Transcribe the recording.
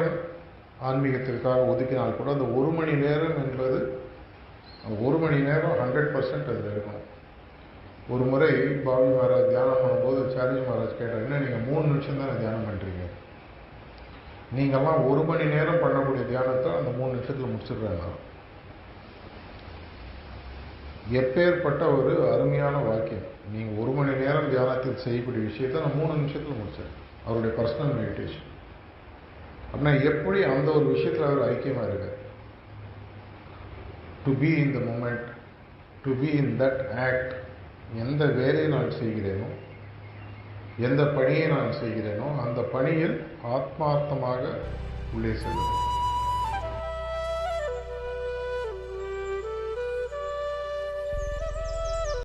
நேரம் ஆன்மீகத்திற்காக ஒதுக்கினால் கூட அந்த 1 மணி நேரம் என்பது 1 மணி நேரம் 100% அதில் இருக்கணும். ஒரு முறை பாபு மகாராஜ் தியானம் பண்ணும்போது சாரிஜி மகாராஜ் கேட்டார், என்ன நீங்கள் 3 நிமிஷம் தானே தியானம் பண்ணுறீங்க, நீங்கள்லாம் 1 மணி நேரம் பண்ணக்கூடிய தியானத்தை அந்த 3 நிமிஷத்தில் முடிச்சிடுறாங்க. எப்பேற்பட்ட ஒரு அருமையான வாக்கியம். நீங்கள் 1 மணி நேரம் தியானத்தில் செய்யக்கூடிய விஷயத்தை நான் 3 நிமிஷத்தில் முடிச்சேன். அவருடைய பர்சனல் மெடிடேஷன். அப்படின்னா எப்படி அந்த ஒரு விஷயத்தில் அவர் ஐக்கியமாக இருக்கார். To be in the moment, to be in that act. எந்த வேலையை நான் செய்கிறேனோ, எந்த பணியை நான் செய்கிறேனோ அந்த பணியில் ஆத்மார்த்தமாக உள்ளே செல்வேன்.